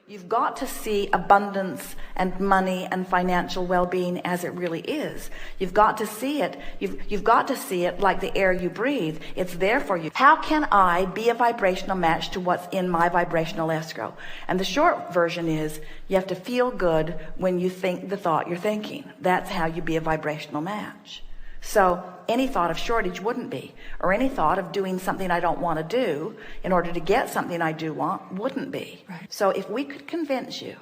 You've got to see abundance and money and financial well-being as it really is. You've got to see it. You've got to see it like the air you breathe. It's there for you. How can I be a vibrational match to what's in my vibrational escrow? And the short version is you have to feel good when you think the thought you're thinking. That's how you be a vibrational match. So any thought of shortage wouldn't be, or any thought of doing something I don't want to do in order to get something I do want wouldn't be. Right. So if we could convince you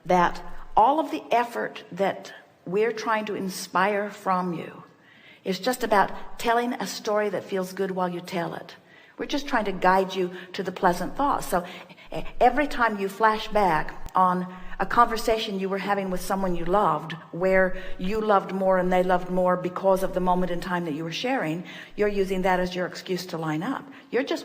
that all of the effort that we're trying to inspire from you is just about telling a story that feels good while you tell it. We're just trying to guide you to the pleasant thoughts. So every time you flash back on a conversation you were having with someone you loved, where you loved more and they loved more because of the moment in time that you were sharing, you're using that as your excuse to line up.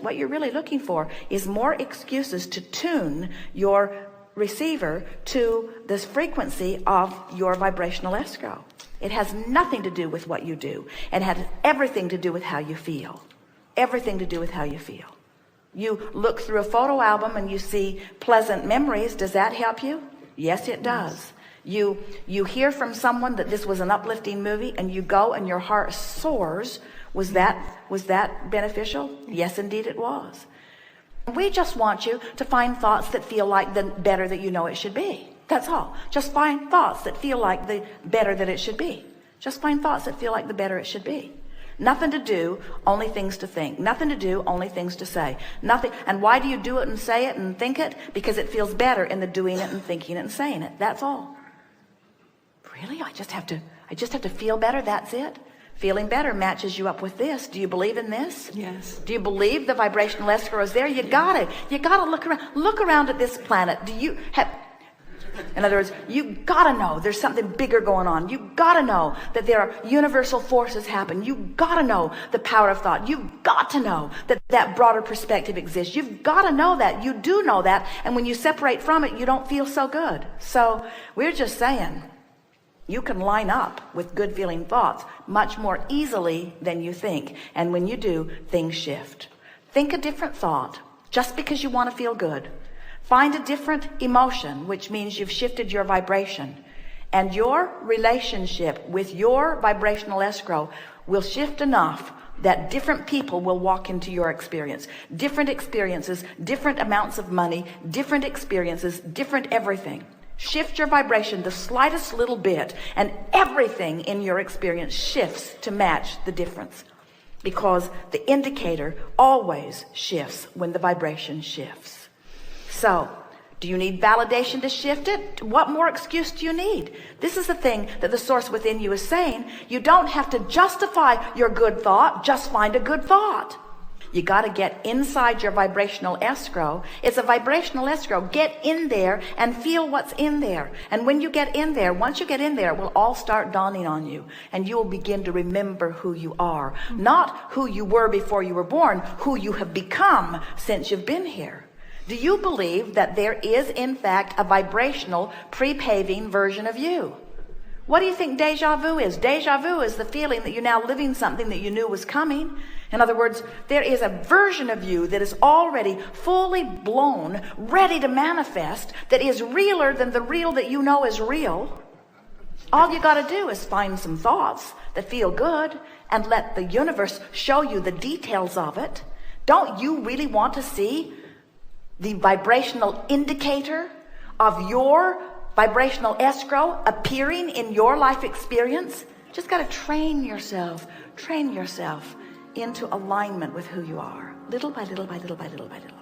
What you're really looking for is more excuses to tune your receiver to this frequency of your vibrational escrow. It has nothing to do with what you do, and has everything to do with how you feel. Everything to do with how you feel. You look through a photo album and you see pleasant memories. Does that help you? Yes, it does. You hear from someone that this was an uplifting movie, and you go and your heart soars. Was that beneficial? Yes, indeed it was. We just want you to find thoughts that feel like the better that you know it should be. That's all. Just find thoughts that feel like the better that it should be. Just find thoughts that feel like the better it should be. Nothing to do, only things to think. Nothing to do, only things to say. Nothing. And why do you do it and say it and think it? Because it feels better in the doing it and thinking it and saying it. That's all. Really? I just have to feel better. That's it. Feeling better matches you up with this. Do you believe in this? Yes. Do you believe the vibrational escrow is there? You got it. You got to look around at this planet. In other words, you gotta know there's something bigger going on. You gotta know that there are universal forces happen. You gotta know the power of thought. You've got to know that broader perspective exists. You've gotta know that. You do know that. And when you separate from it, you don't feel so good. So we're just saying, you can line up with good feeling thoughts much more easily than you think. And when you do, things shift. Think a different thought just because you want to feel good. Find a different emotion, which means you've shifted your vibration, and your relationship with your vibrational escrow will shift enough that different people will walk into your experience. Different experiences, different amounts of money, different experiences, different everything. Shift your vibration the slightest little bit, and everything in your experience shifts to match the difference, because the indicator always shifts when the vibration shifts. So, do you need validation to shift it? What more excuse do you need? This is the thing that the source within you is saying. You don't have to justify your good thought. Just find a good thought. You got to get inside your vibrational escrow. It's a vibrational escrow. Get in there and feel what's in there. And when you get in there, once you get in there, it will all start dawning on you. And you will begin to remember who you are. Not who you were before you were born, who you have become since you've been here. Do you believe that there is, in fact, a vibrational, pre-paving version of you? What do you think deja vu is? Deja vu is the feeling that you're now living something that you knew was coming. In other words, there is a version of you that is already fully blown, ready to manifest, that is realer than the real that you know is real. All you got to do is find some thoughts that feel good and let the universe show you the details of it. Don't you really want to see the vibrational indicator of your vibrational escrow appearing in your life experience? Just got to train yourself into alignment with who you are, little by little by little by little by little.